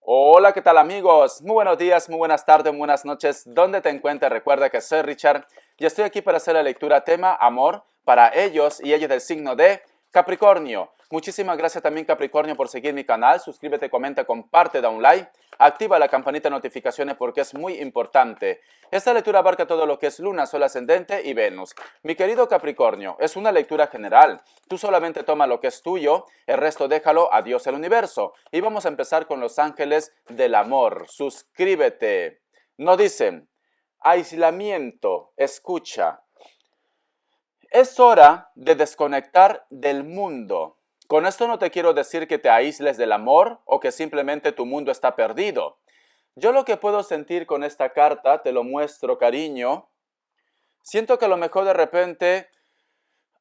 Hola, ¿qué tal amigos? Muy buenos días, muy buenas tardes, muy buenas noches. ¿Dónde te encuentres? Recuerda que soy Richard y estoy aquí para hacer la lectura tema amor para ellos y ellas del signo de Capricornio. Muchísimas gracias también Capricornio por seguir mi canal. Suscríbete, comenta, comparte, da un like. Activa la campanita de notificaciones porque es muy importante. Esta lectura abarca todo lo que es Luna, Sol ascendente y Venus. Mi querido Capricornio, es una lectura general. Tú solamente toma lo que es tuyo, el resto déjalo a Dios el universo. Y vamos a empezar con los ángeles del amor. Suscríbete. No dicen, aislamiento, escucha. Es hora de desconectar del mundo. Con esto no te quiero decir que te aísles del amor o que simplemente tu mundo está perdido. Yo lo que puedo sentir con esta carta, te lo muestro, cariño. Siento que a lo mejor de repente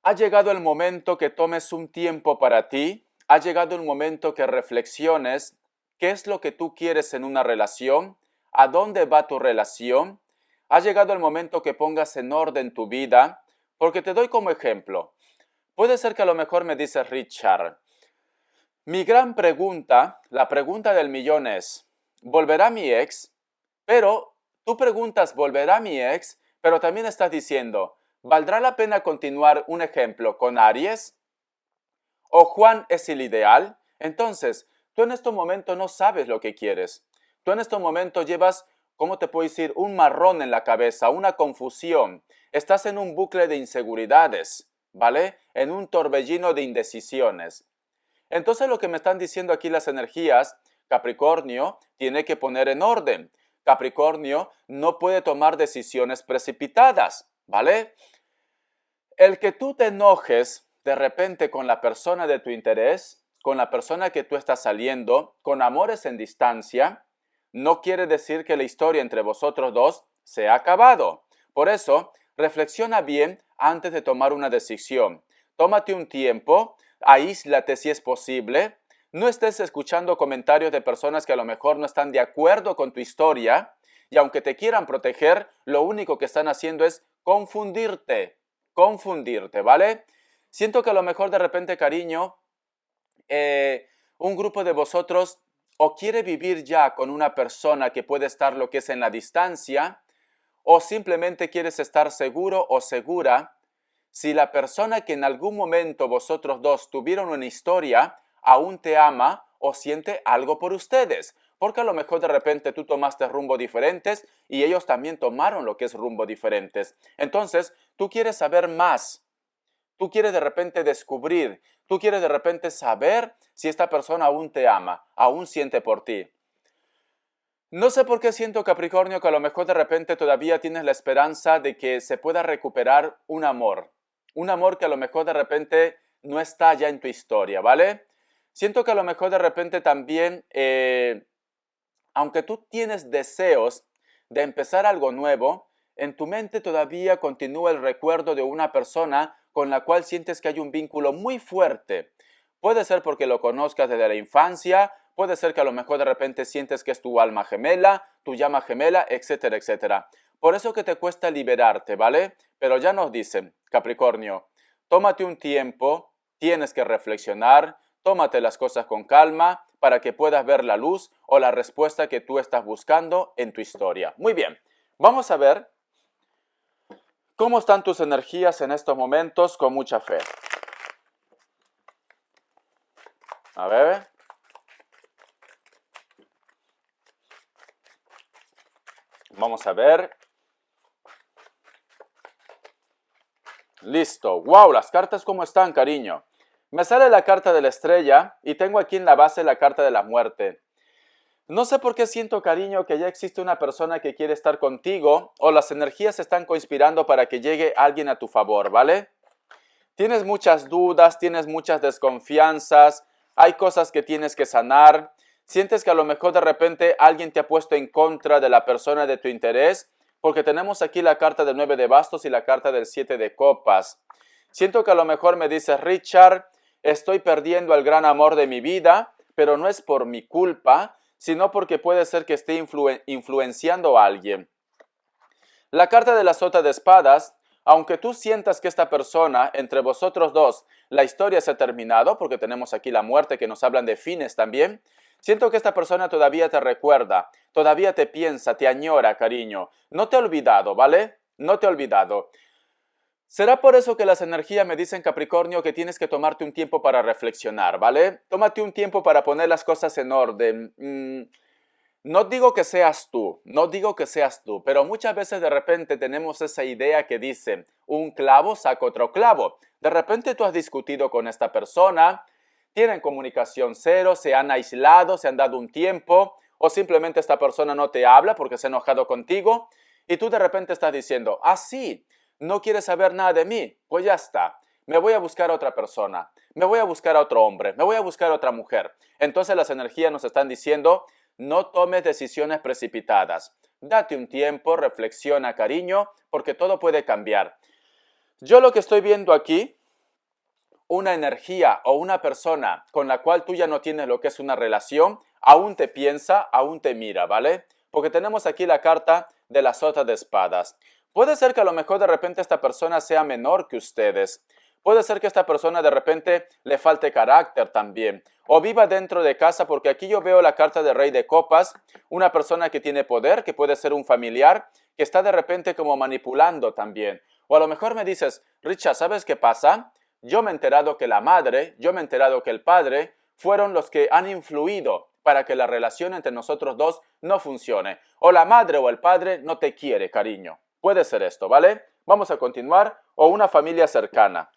ha llegado el momento que tomes un tiempo para ti. Ha llegado el momento que reflexiones qué es lo que tú quieres en una relación, a dónde va tu relación. Ha llegado el momento que pongas en orden tu vida. Porque te doy como ejemplo, puede ser que a lo mejor me dices, Richard, mi gran pregunta, la pregunta del millón es, ¿volverá mi ex? Pero tú preguntas, ¿volverá mi ex? Pero también estás diciendo, ¿valdrá la pena continuar un ejemplo con Aries? ¿O Juan es el ideal? Entonces, tú en este momento no sabes lo que quieres. Tú en este momento llevas, ¿cómo te puedo decir? Un marrón en la cabeza, una confusión. Estás en un bucle de inseguridades, ¿vale? En un torbellino de indecisiones. Entonces lo que me están diciendo aquí las energías, Capricornio tiene que poner en orden. Capricornio no puede tomar decisiones precipitadas, ¿vale? El que tú te enojes de repente con la persona de tu interés, con la persona que tú estás saliendo, con amores en distancia, no quiere decir que la historia entre vosotros dos se ha acabado. Por eso, reflexiona bien antes de tomar una decisión. Tómate un tiempo, aíslate si es posible. No estés escuchando comentarios de personas que a lo mejor no están de acuerdo con tu historia y aunque te quieran proteger, lo único que están haciendo es confundirte, ¿vale? Siento que a lo mejor de repente, cariño, un grupo de vosotros o quiere vivir ya con una persona que puede estar lo que es en la distancia, o simplemente quieres estar seguro o segura si la persona que en algún momento vosotros dos tuvieron una historia aún te ama o siente algo por ustedes. Porque a lo mejor de repente tú tomaste rumbo diferentes y ellos también tomaron lo que es rumbo diferentes. Entonces, tú quieres saber más. Tú quieres de repente descubrir. Tú quieres de repente saber si esta persona aún te ama, aún siente por ti. No sé por qué siento, Capricornio, que a lo mejor de repente todavía tienes la esperanza de que se pueda recuperar un amor que a lo mejor de repente no está ya en tu historia, ¿vale? Siento que a lo mejor de repente también, aunque tú tienes deseos de empezar algo nuevo, en tu mente todavía continúa el recuerdo de una persona con la cual sientes que hay un vínculo muy fuerte. Puede ser porque lo conozcas desde la infancia, puede ser que a lo mejor de repente sientes que es tu alma gemela, tu llama gemela, etcétera, etcétera. Por eso que te cuesta liberarte, ¿vale? Pero ya nos dicen, Capricornio, tómate un tiempo, tienes que reflexionar, tómate las cosas con calma para que puedas ver la luz o la respuesta que tú estás buscando en tu historia. Muy bien, vamos a ver cómo están tus energías en estos momentos con mucha fe. A ver. Vamos a ver. Listo. Wow, las cartas cómo están, cariño. Me sale la carta de la estrella y tengo aquí en la base la carta de la muerte. No sé por qué siento, cariño, que ya existe una persona que quiere estar contigo o las energías están conspirando para que llegue alguien a tu favor, ¿vale? Tienes muchas dudas, tienes muchas desconfianzas, hay cosas que tienes que sanar. Sientes que a lo mejor de repente alguien te ha puesto en contra de la persona de tu interés, porque tenemos aquí la carta del 9 de bastos y la carta del 7 de copas. Siento que a lo mejor me dices, Richard, estoy perdiendo el gran amor de mi vida, pero no es por mi culpa, sino porque puede ser que esté influenciando a alguien. La carta de la sota de espadas, aunque tú sientas que esta persona, entre vosotros dos, la historia se ha terminado, porque tenemos aquí la muerte que nos hablan de fines también, Siento que esta persona todavía te recuerda, todavía te piensa, te añora, cariño. No te he olvidado, ¿vale? No te he olvidado. Será por eso que las energías me dicen, Capricornio, que tienes que tomarte un tiempo para reflexionar, ¿vale? Tómate un tiempo para poner las cosas en orden. No digo que seas tú, no digo que seas tú, pero muchas veces de repente tenemos esa idea que dice, un clavo saca otro clavo. De repente tú has discutido con esta persona, tienen comunicación cero, se han aislado, se han dado un tiempo, o simplemente esta persona no te habla porque se ha enojado contigo, y tú de repente estás diciendo, ah, sí, no quieres saber nada de mí, pues ya está, me voy a buscar a otra persona, me voy a buscar a otro hombre, me voy a buscar a otra mujer. Entonces las energías nos están diciendo, no tomes decisiones precipitadas. Date un tiempo, reflexiona, cariño, porque todo puede cambiar. Yo lo que estoy viendo aquí, una energía o una persona con la cual tú ya no tienes lo que es una relación, aún te piensa, aún te mira, ¿vale? Porque tenemos aquí la carta de la sota de espadas. Puede ser que a lo mejor de repente esta persona sea menor que ustedes. Puede ser que esta persona de repente le falte carácter también. O viva dentro de casa, porque aquí yo veo la carta de Rey de Copas, una persona que tiene poder, que puede ser un familiar, que está de repente como manipulando también. O a lo mejor me dices, Richard, ¿sabes qué pasa? Yo me he enterado que la madre, yo me he enterado que el padre fueron los que han influido para que la relación entre nosotros dos no funcione. O la madre o el padre no te quiere, cariño. Puede ser esto, ¿vale? Vamos a continuar. O una familia cercana.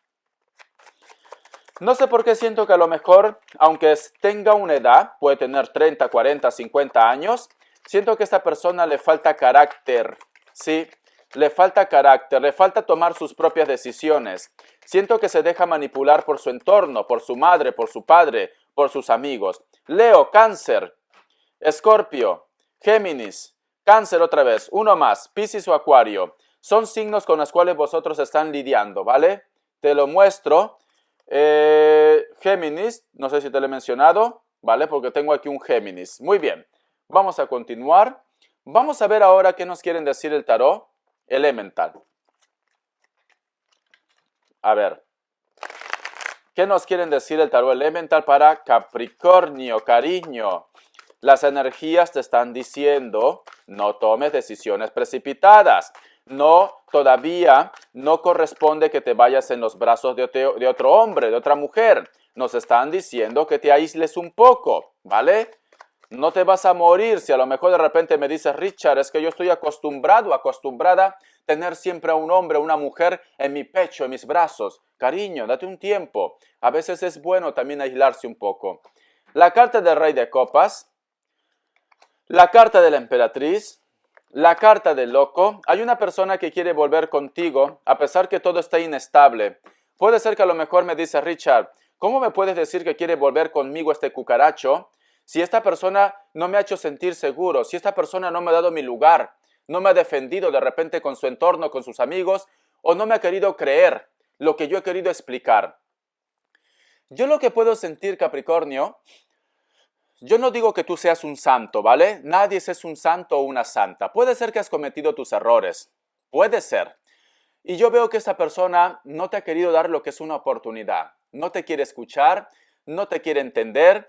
No sé por qué siento que a lo mejor, aunque tenga una edad, puede tener 30, 40, 50 años, siento que a esta persona le falta carácter, ¿sí? Le falta carácter, le falta tomar sus propias decisiones. Siento que se deja manipular por su entorno, por su madre, por su padre, por sus amigos. Leo, Cáncer, Escorpio, Géminis, Cáncer otra vez, uno más, Piscis o Acuario. Son signos con los cuales vosotros están lidiando, ¿vale? Te lo muestro. Géminis, no sé si te lo he mencionado, ¿vale? Porque tengo aquí un Géminis. Muy bien, vamos a continuar. Vamos a ver ahora qué nos quieren decir el tarot elemental. A ver, ¿qué nos quieren decir el tarot elemental para Capricornio, cariño? Las energías te están diciendo, no tomes decisiones precipitadas. No, todavía no corresponde que te vayas en los brazos de otro hombre, de otra mujer. Nos están diciendo que te aísles un poco, ¿vale? No te vas a morir si a lo mejor de repente me dices, Richard, es que yo estoy acostumbrada a tener siempre a un hombre, una mujer en mi pecho, en mis brazos. Cariño, date un tiempo. A veces es bueno también aislarse un poco. La carta del Rey de Copas, la carta de la Emperatriz, la carta del Loco. Hay una persona que quiere volver contigo a pesar que todo está inestable. Puede ser que a lo mejor me dice, Richard, ¿cómo me puedes decir que quiere volver conmigo este cucaracho si esta persona no me ha hecho sentir seguro, si esta persona no me ha dado mi lugar, no me ha defendido de repente con su entorno, con sus amigos, o no me ha querido creer lo que yo he querido explicar? Yo lo que puedo sentir, Capricornio, yo no digo que tú seas un santo, ¿vale? Nadie es un santo o una santa. Puede ser que has cometido tus errores. Puede ser. Y yo veo que esta persona no te ha querido dar lo que es una oportunidad. No te quiere escuchar, no te quiere entender.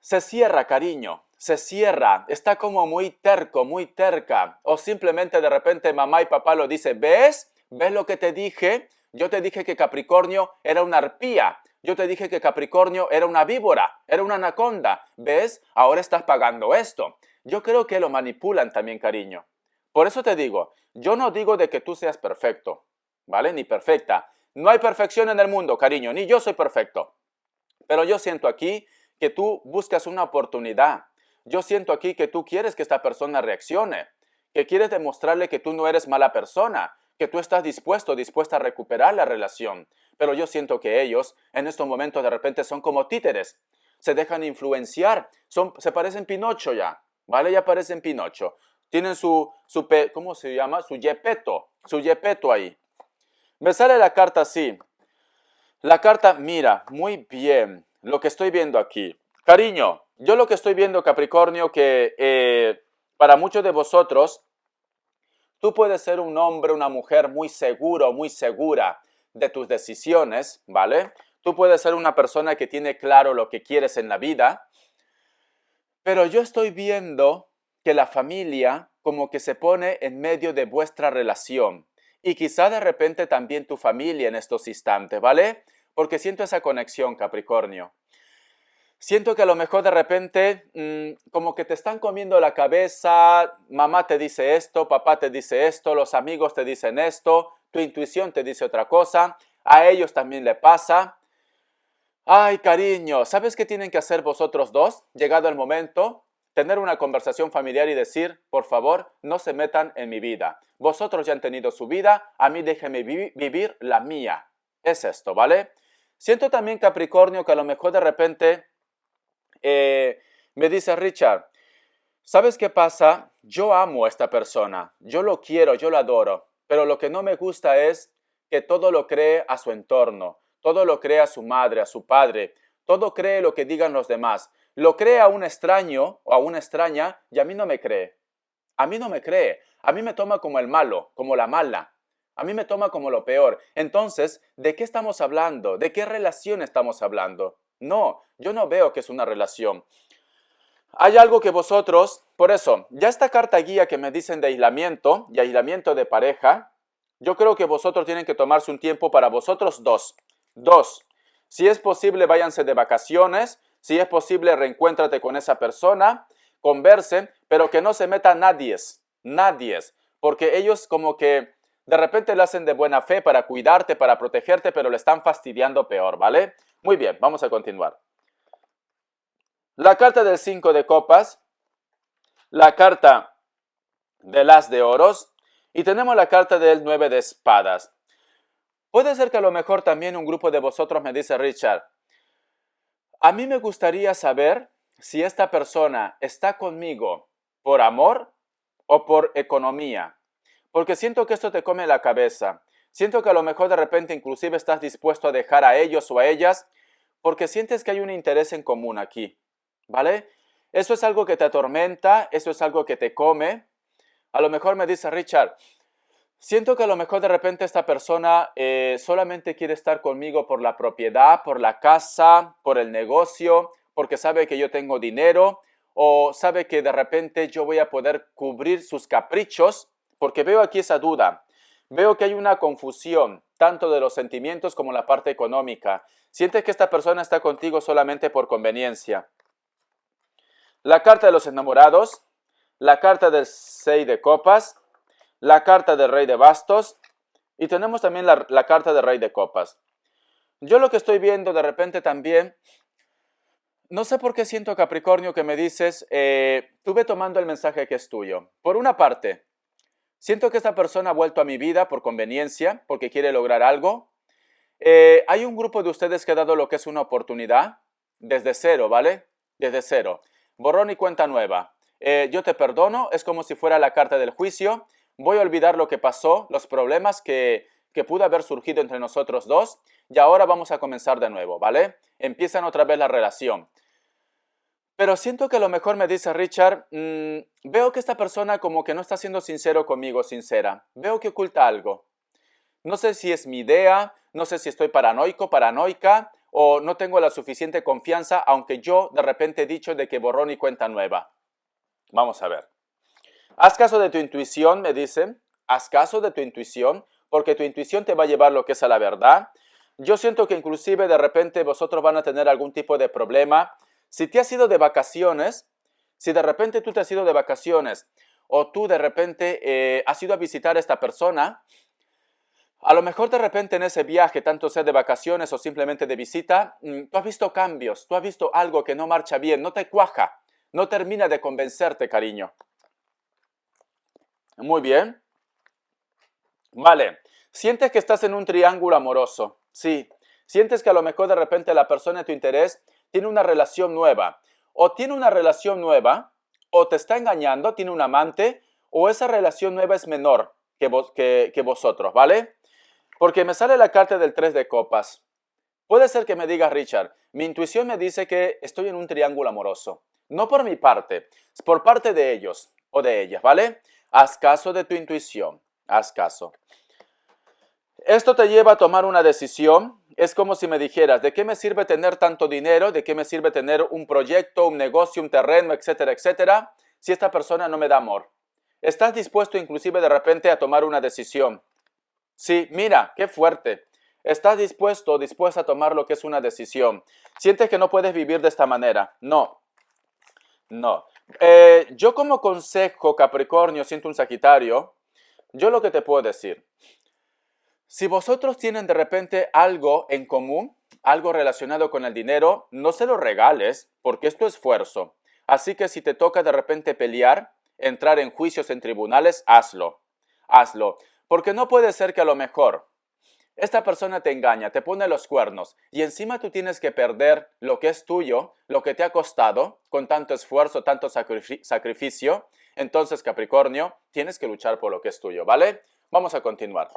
Se cierra, cariño. Se cierra. Está como muy terco, muy terca. O simplemente de repente mamá y papá lo dicen, ¿ves? ¿Ves lo que te dije? Yo te dije que Capricornio era una arpía. Yo te dije que Capricornio era una víbora, era una anaconda. ¿Ves? Ahora estás pagando esto. Yo creo que lo manipulan también, cariño. Por eso te digo, yo no digo de que tú seas perfecto, ¿vale? Ni perfecta. No hay perfección en el mundo, cariño, ni yo soy perfecto. Pero yo siento aquí que tú buscas una oportunidad. Yo siento aquí que tú quieres que esta persona reaccione, que quieres demostrarle que tú no eres mala persona, que tú estás dispuesta a recuperar la relación. Pero yo siento que ellos en estos momentos de repente son como títeres, se dejan influenciar, se parecen Pinocho ya, ¿vale? Ya parecen Pinocho. Tienen ¿cómo se llama? Su yepeto ahí. Me sale la carta así. La carta, mira, muy bien, lo que estoy viendo aquí. Cariño, yo lo que estoy viendo, Capricornio, que para muchos de vosotros, tú puedes ser un hombre, una mujer muy seguro, muy segura de tus decisiones, ¿vale? Tú puedes ser una persona que tiene claro lo que quieres en la vida, Pero yo estoy viendo que la familia como que se pone en medio de vuestra relación. Y quizá de repente también tu familia en estos instantes, ¿vale? Porque siento esa conexión, Capricornio. Siento que a lo mejor de repente como que te están comiendo la cabeza, mamá te dice esto, papá te dice esto, los amigos te dicen esto, tu intuición te dice otra cosa, a ellos también le pasa. Ay, cariño, ¿sabes qué tienen que hacer vosotros dos? Llegado el momento, tener una conversación familiar y decir, por favor, no se metan en mi vida. Vosotros ya han tenido su vida, a mí déjenme vivir la mía. Es esto, ¿vale? Siento también, Capricornio, que a lo mejor de repente me dice Richard, ¿sabes qué pasa? Yo amo a esta persona, yo lo quiero, yo lo adoro, pero lo que no me gusta es que todo lo cree a su entorno, todo lo cree a su madre, a su padre, todo cree lo que digan los demás, lo cree a un extraño o a una extraña y a mí no me cree. A mí no me cree, a mí me toma como el malo, como la mala, a mí me toma como lo peor. Entonces, ¿de qué estamos hablando? ¿De qué relación estamos hablando? No, yo no veo que es una relación. Hay algo que vosotros, por eso, ya esta carta guía que me dicen de aislamiento y aislamiento de pareja, yo creo que vosotros tienen que tomarse un tiempo para vosotros dos. Dos, si es posible, váyanse de vacaciones, si es posible, reencuéntrate con esa persona, conversen, pero que no se meta nadie, porque ellos como que de repente lo hacen de buena fe para cuidarte, para protegerte, pero le están fastidiando peor, ¿vale? Muy bien, vamos a continuar. La carta del 5 de copas, la carta del as de oros y tenemos la carta del 9 de espadas. Puede ser que a lo mejor también un grupo de vosotros me dice, Richard, a mí me gustaría saber si esta persona está conmigo por amor o por economía, porque siento que esto te come la cabeza. Siento que a lo mejor de repente inclusive estás dispuesto a dejar a ellos o a ellas porque sientes que hay un interés en común aquí, ¿vale? Eso es algo que te atormenta, eso es algo que te come. A lo mejor me dice Richard, siento que a lo mejor de repente esta persona solamente quiere estar conmigo por la propiedad, por la casa, por el negocio, porque sabe que yo tengo dinero o sabe que de repente yo voy a poder cubrir sus caprichos, porque veo aquí esa duda. Veo que hay una confusión, tanto de los sentimientos como la parte económica. Sientes que esta persona está contigo solamente por conveniencia. La carta de los enamorados, la carta del 6 de copas, la carta del rey de bastos y tenemos también la carta del rey de copas. Yo lo que estoy viendo de repente también, no sé por qué siento, Capricornio, que me dices, tú ve tomando el mensaje que es tuyo. Por una parte, siento que esta persona ha vuelto a mi vida por conveniencia, porque quiere lograr algo. Hay un grupo de ustedes que ha dado lo que es una oportunidad, desde cero, ¿vale? Desde cero. Borrón y cuenta nueva. Yo te perdono, es como si fuera la carta del juicio. Voy a olvidar lo que pasó, los problemas que pudo haber surgido entre nosotros dos y ahora vamos a comenzar de nuevo, ¿vale? Empiezan otra vez la relación. Pero siento que a lo mejor me dice Richard, veo que esta persona como que no está siendo sincero conmigo, sincera. Veo que oculta algo. No sé si es mi idea, no sé si estoy paranoico, paranoica o no tengo la suficiente confianza, aunque yo de repente he dicho de que borrón y cuenta nueva. Vamos a ver. Haz caso de tu intuición, me dicen. Haz caso de tu intuición, porque tu intuición te va a llevar lo que es a la verdad. Yo siento que inclusive de repente vosotros van a tener algún tipo de problema. Si te has ido de vacaciones, si de repente tú te has ido de vacaciones o tú de repente has ido a visitar a esta persona, a lo mejor de repente en ese viaje, tanto sea de vacaciones o simplemente de visita, tú has visto cambios, tú has visto algo que no marcha bien, no te cuaja, no termina de convencerte, cariño. Muy bien. Vale. Sientes que estás en un triángulo amoroso. Sí. Sientes que a lo mejor de repente la persona de tu interés tiene una relación nueva. O tiene una relación nueva, o te está engañando, tiene un amante, o esa relación nueva es menor que vosotros, ¿vale? Porque me sale la carta del 3 de copas. Puede ser que me digas, Richard, mi intuición me dice que estoy en un triángulo amoroso. No por mi parte, es por parte de ellos o de ellas, ¿vale? Haz caso de tu intuición, haz caso. Esto te lleva a tomar una decisión es como si me dijeras, ¿de qué me sirve tener tanto dinero? ¿De qué me sirve tener un proyecto, un negocio, un terreno, etcétera, etcétera, si esta persona no me da amor? ¿Estás dispuesto inclusive de repente a tomar una decisión? Sí, mira, qué fuerte. ¿Estás dispuesto o dispuesta a tomar lo que es una decisión? ¿Sientes que no puedes vivir de esta manera? No, no. Yo como consejo, Capricornio, siento un Sagitario, yo lo que te puedo decir, si vosotros tienen de repente algo en común, algo relacionado con el dinero, no se lo regales, porque es tu esfuerzo. Así que si te toca de repente pelear, entrar en juicios en tribunales, hazlo. Hazlo. Porque no puede ser que a lo mejor esta persona te engaña, te pone los cuernos y encima tú tienes que perder lo que es tuyo, lo que te ha costado con tanto esfuerzo, tanto sacrificio. Entonces, Capricornio, tienes que luchar por lo que es tuyo, ¿vale? Vamos a continuar.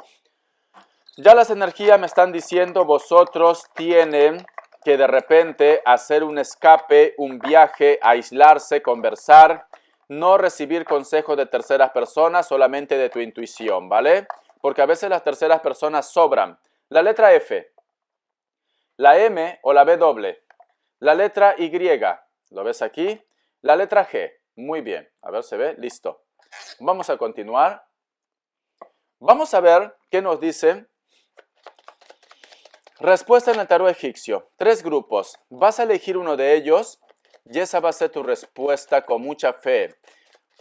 Ya las energías me están diciendo, vosotros tienen que de repente hacer un escape, un viaje, aislarse, conversar, no recibir consejos de terceras personas, solamente de tu intuición, ¿vale? Porque a veces las terceras personas sobran. La letra F, la M o la W, la letra Y, ¿lo ves aquí? La letra G, muy bien, a ver, ¿se ve? Listo. Vamos a continuar. Vamos a ver qué nos dice. Respuesta en el tarot egipcio. 3 grupos. Vas a elegir uno de ellos y esa va a ser tu respuesta con mucha fe.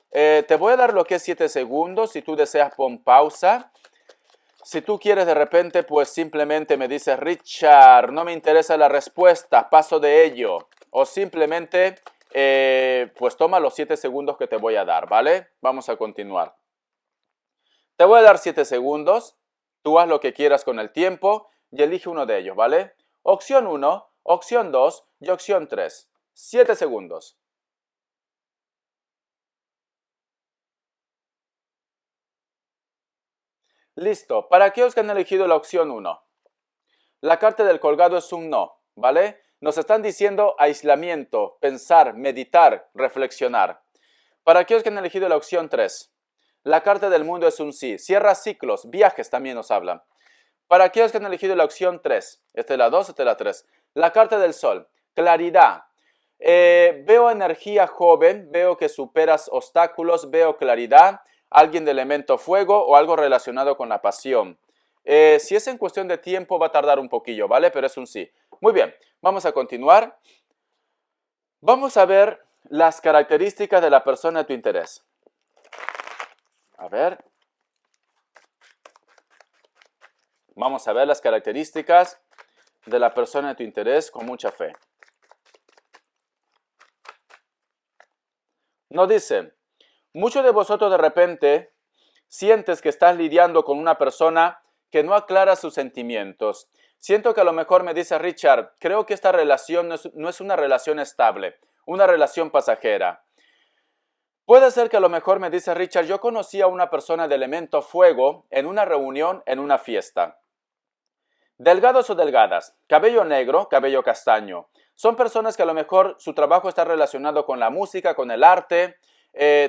Te voy a dar lo que es 7 segundos. Si tú deseas, pon pausa. Si tú quieres de repente, pues simplemente me dices, Richard, no me interesa la respuesta, paso de ello. O simplemente, pues toma los 7 segundos que te voy a dar, ¿vale? Vamos a continuar. Te voy a dar 7 segundos. Tú haz lo que quieras con el tiempo y elige uno de ellos, ¿vale? Opción 1, opción 2 y opción 3. 7 segundos. Listo. Para aquellos que han elegido la opción 1, la carta del colgado es un no, ¿vale? Nos están diciendo aislamiento, pensar, meditar, reflexionar. Para aquellos que han elegido la opción 3, la carta del mundo es un sí. Cierra ciclos, viajes también nos hablan. Para aquellos que han elegido la opción 3, esta es la 2, esta es la 3. La carta del sol, claridad. Veo energía joven, veo que superas obstáculos, veo claridad, alguien de elemento fuego o algo relacionado con la pasión. Si es en cuestión de tiempo va a tardar un poquillo, ¿vale? Pero es un sí. Muy bien, vamos a continuar. Vamos a ver las características de la persona de tu interés. A ver. Vamos a ver las características de la persona de tu interés con mucha fe. Nos dice, muchos de vosotros de repente sientes que estás lidiando con una persona que no aclara sus sentimientos. Siento que a lo mejor me dice Richard, creo que esta relación no es una relación estable, una relación pasajera. Puede ser que a lo mejor me dice Richard, yo conocí a una persona de elemento fuego en una reunión, en una fiesta. Delgados o delgadas, cabello negro, cabello castaño. Son personas que a lo mejor su trabajo está relacionado con la música, con el arte,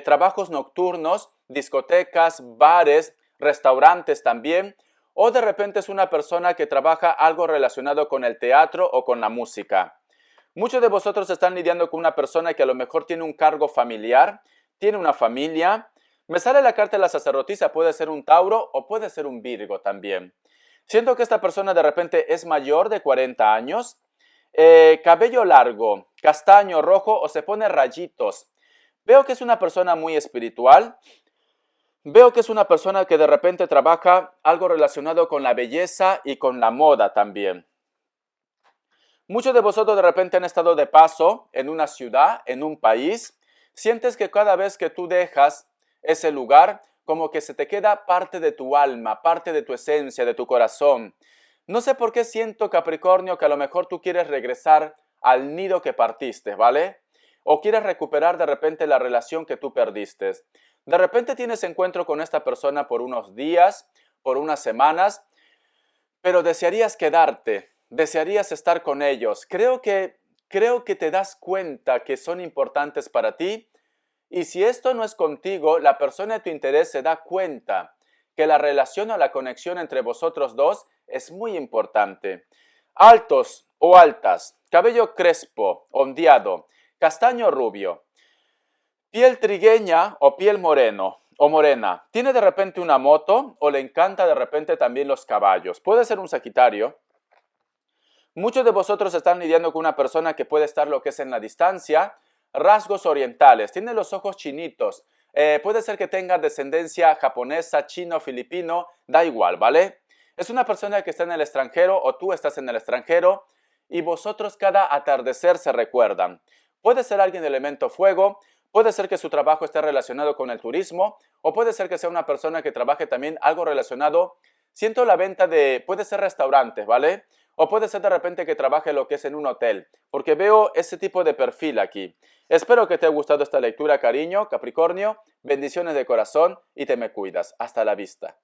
trabajos nocturnos, discotecas, bares, restaurantes también. O de repente es una persona que trabaja algo relacionado con el teatro o con la música. Muchos de vosotros están lidiando con una persona que a lo mejor tiene un cargo familiar, tiene una familia. Me sale la carta de la sacerdotisa, puede ser un Tauro o puede ser un Virgo también. Siento que esta persona de repente es mayor de 40 años, cabello largo, castaño, rojo o se pone rayitos. Veo que es una persona muy espiritual. Veo que es una persona que de repente trabaja algo relacionado con la belleza y con la moda también. Muchos de vosotros de repente han estado de paso en una ciudad, en un país. Sientes que cada vez que tú dejas ese lugar, como que se te queda parte de tu alma, parte de tu esencia, de tu corazón. No sé por qué siento, Capricornio, que a lo mejor tú quieres regresar al nido que partiste, ¿vale? O quieres recuperar de repente la relación que tú perdiste. De repente tienes encuentro con esta persona por unos días, por unas semanas, pero desearías quedarte, desearías estar con ellos. Creo que te das cuenta que son importantes para ti. Y si esto no es contigo, la persona de tu interés se da cuenta que la relación o la conexión entre vosotros dos es muy importante. Altos o altas, cabello crespo, ondeado, castaño rubio, piel trigueña o piel moreno o morena. ¿Tiene de repente una moto o le encanta de repente también los caballos? Puede ser un Sagitario. Muchos de vosotros están lidiando con una persona que puede estar lo que es en la distancia. Rasgos orientales, tiene los ojos chinitos. Puede ser que tenga descendencia japonesa, chino, filipino, da igual, ¿vale? Es una persona que está en el extranjero o tú estás en el extranjero y vosotros cada atardecer se recuerdan. Puede ser alguien de elemento fuego, puede ser que su trabajo esté relacionado con el turismo o puede ser que sea una persona que trabaje también algo relacionado. Siento la venta de, puede ser restaurantes, ¿vale? O puede ser de repente que trabaje lo que es en un hotel, porque veo ese tipo de perfil aquí. Espero que te haya gustado esta lectura, cariño, Capricornio. Bendiciones de corazón y te me cuidas. Hasta la vista.